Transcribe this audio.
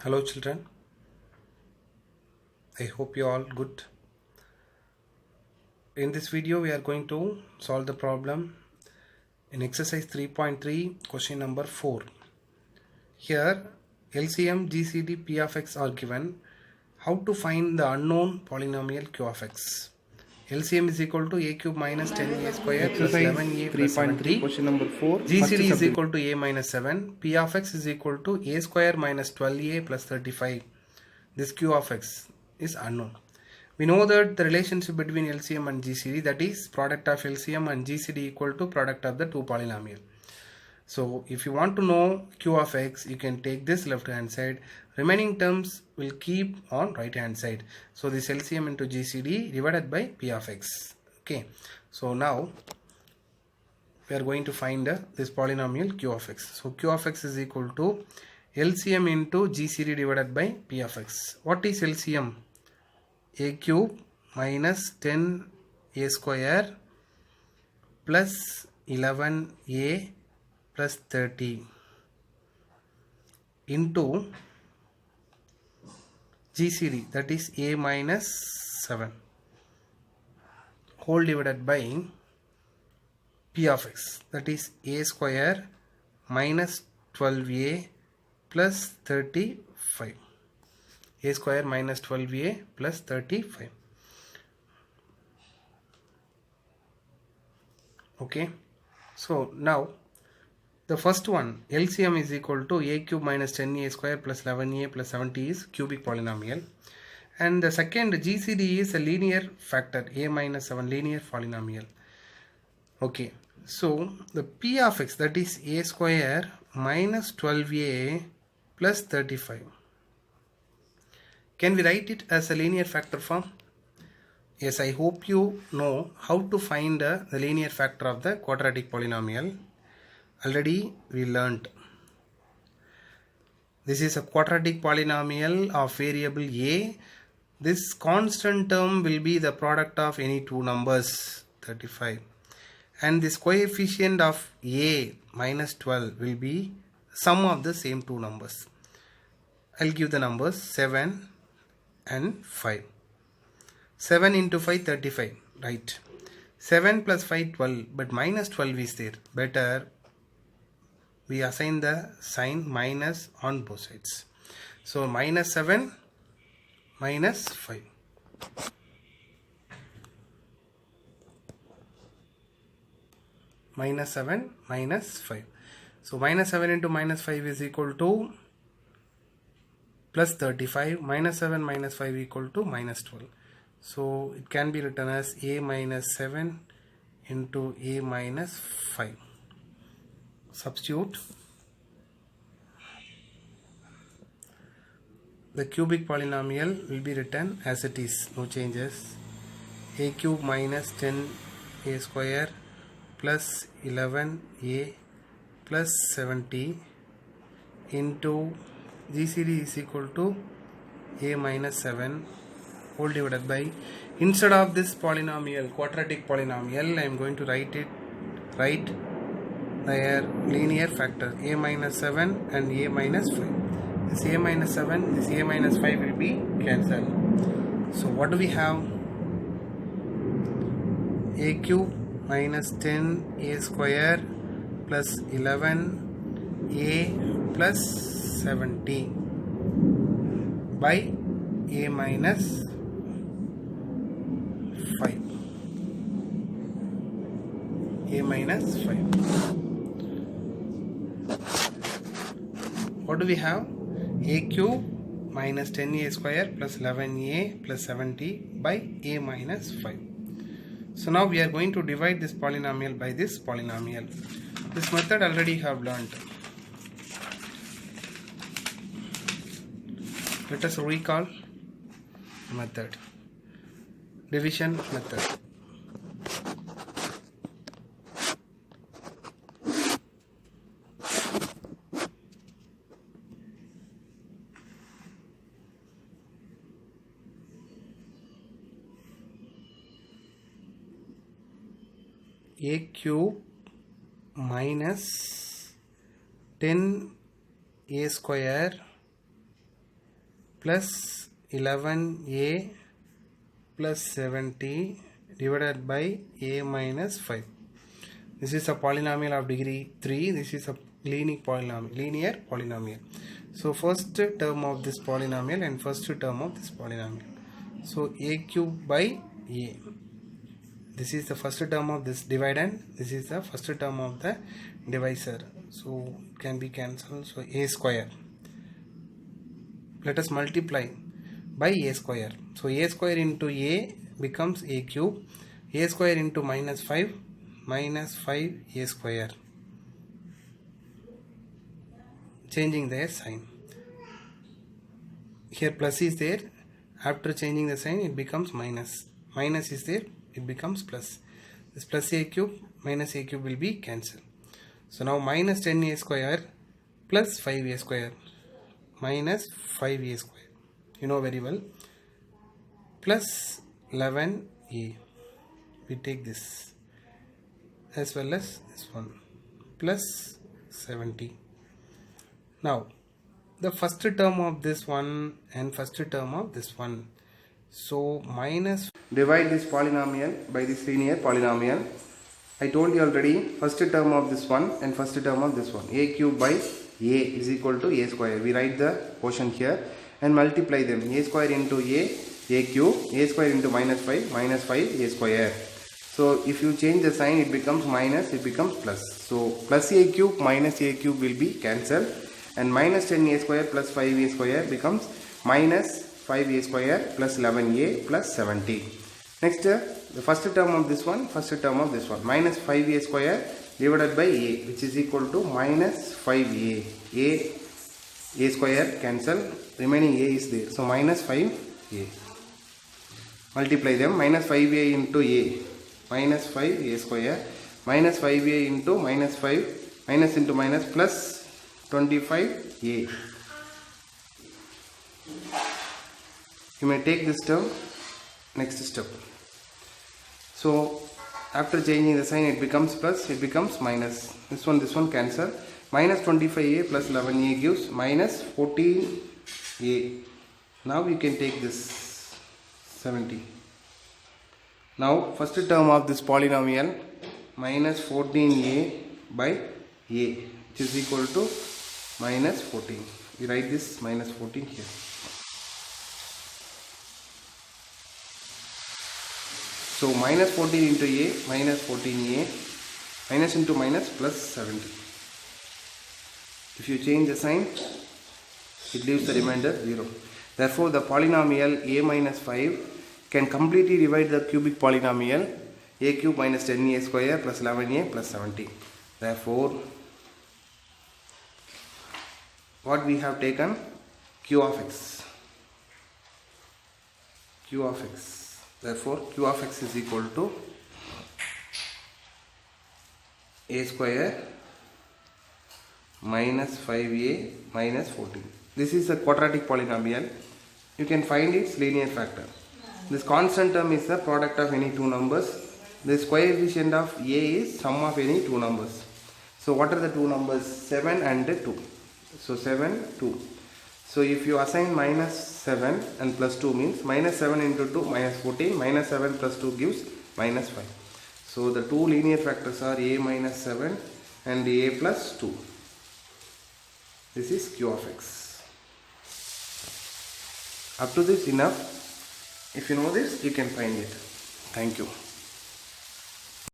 Hello children, I hope you all good. In this video we are going to solve the problem in exercise 3.3 question number 4. Here LCM, GCD, P of x are given. How to find the unknown polynomial Q of x? LCM is equal to a cube minus 10a square plus 11a plus 70. Question number 4. GCD is equal to a minus 7. P of x is equal to a square minus 12a plus 35. This Q of x is unknown. We know that the relationship between LCM and GCD, that is product of LCM and GCD equal to product of the two polynomial. So if you want to know Q of x, you can take this left hand side. Remaining terms will keep on right hand side. So this LCM into GCD divided by P of x. Okay. So now we are going to find this polynomial Q of x. So Q of x is equal to LCM into GCD divided by P of x. What is LCM? A cube minus 10a square plus 11a plus 30 into GCD, that is a minus 7 whole divided by P of x, that is a square minus 12a plus 35. A square minus 12a plus 35. Okay. So now the first one, LCM is equal to a cube minus 10a square plus 11a plus 70 is cubic polynomial. And the second, GCD is a linear factor, a minus 7 linear polynomial. Okay. So the P of x, that is a square minus 12a plus 35. Can we write it as a linear factor form? Yes, I hope you know how to find the linear factor of the quadratic polynomial. Already we learnt. This is a quadratic polynomial of variable a. This constant term will be the product of any two numbers, 35. And this coefficient of a minus 12 will be sum of the same two numbers. I'll give the numbers 7 and 5. 7 into 5, 35, right? 7 plus 5, 12, but minus 12 is there. Better we assign the sign minus on both sides. So minus 7 minus 5. Minus 7 minus 5. So minus 7 into minus 5 is equal to plus 35. Minus 7 minus 5 equal to minus 12. So it can be written as a minus 7 into a minus 5. Substitute. The cubic polynomial will be written as it is, no changes. A cube minus 10a square plus 11a plus 70 into GCD is equal to a minus 7 whole divided by, instead of this polynomial, quadratic polynomial, I am going to write their linear factor, a minus 7 and a minus 5. This a minus 7, this a minus 5 will be cancelled. So what do we have? A cube minus 10a square plus 11a plus 70 by a minus 5. A minus 5. What do we have? A cube minus 10a square plus 11a plus 70 by a minus 5. So now we are going to divide this polynomial by this polynomial. This method already have learnt. Let us recall method. Division method. A cube minus 10a square plus 11a plus 70 divided by a minus 5. This is a polynomial of degree 3. This is a linear polynomial. So first term of this polynomial and first term of this polynomial. So a cube by a. This is the first term of this dividend. This is the first term of the divisor. So it can be cancelled. So a square. Let us multiply by a square. So a square into a becomes a cube. A square into minus 5 a square. Changing their sign. Here plus is there. After changing the sign it becomes minus. Minus is there. It becomes plus. This plus a cube minus a cube will be cancelled. So now minus 10a square plus 5a square. Minus 5a square. You know very well. Plus 11a. We take this as well as this one. Plus 70. Now the first term of this one and first term of this one. So minus, divide this polynomial by this linear polynomial. I told you already, first term of this one and first term of this one. A cube by a is equal to a square. We write the quotient here and multiply them. A square into a cube, a square into minus 5 a square. So if you change the sign it becomes minus, it becomes plus. So plus a cube minus a cube will be cancelled. And minus 10a square plus 5a square becomes minus 5a square plus 11a plus 70. Next, the first term of this one, first term of this one. Minus 5a square divided by a, which is equal to minus 5a. A square cancel, remaining a is there. So minus 5a. Multiply them. Minus 5a into a. Minus 5a square. Minus 5a into minus 5. Minus into minus plus 25a. You may take this term. Next step. So after changing the sign it becomes plus, it becomes minus. This one cancel. Minus 25a plus 11a gives minus 14a. Now we can take this 70. Now first term of this polynomial minus 14a by a, which is equal to minus 14. We write this minus 14 here. So minus 14 into a minus 14a, minus into minus plus 70. If you change the sign it leaves the remainder 0. Therefore the polynomial a minus 5 can completely divide the cubic polynomial a cube minus 10a square plus 11a plus 70. Therefore what we have taken, q of x. Therefore q of x is equal to a square minus 5a minus 14. This is a quadratic polynomial. You can find its linear factor. This constant term is the product of any two numbers. The coefficient of a is sum of any two numbers. So what are the two numbers? 7 and 2. So 7, 2. So if you assign minus 7 and plus 2 means minus 7 into 2 minus 14, minus 7 plus 2 gives minus 5. So the two linear factors are a minus 7 and a plus 2. This is q of x. Up to this enough. If you know this, you can find it. Thank you.